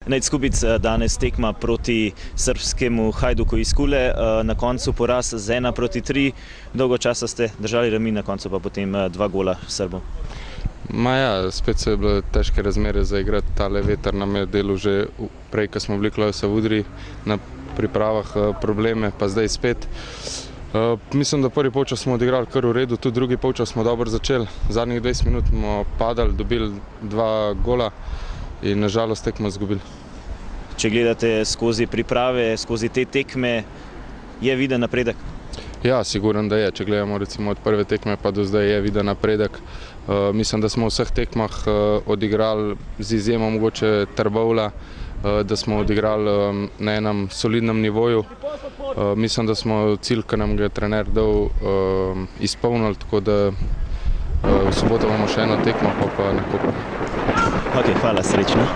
Nejc Skubic, danes tekma proti srbskemu Hajduku iz Kule, na koncu poraz z 1-3. Dolgo časa ste držali remi, na koncu pa potem 2 gola Srbov. Spet so bile težke razmere za igrati. Tale veter nam je delal že prej, ko smo bili v Savudriji na pripravah probleme, pa zdaj spet. Mislim, da prvi polčas smo odigrali kar v redu, tudi drugi polčas smo dobro začeli. Zadnjih 20 minut smo padali, dobili 2 gola in nažalost tekmo izgubili. Če gledate skozi priprave, skozi te tekme, je viden napredek? Ja, siguren, da je. Če gledamo recimo od prve tekme pa do zdaj, je viden napredek. Mislim, da smo v vseh tekmah odigrali z izjemo mogoče Trbovlja, da smo odigrali na enem solidnem nivoju. Mislim, da smo cilj, ki nam ga je trener dal, izpolnili, tako da v soboto bomo še eno tekmo, pa na Kopru. Ok, hvala, srečno.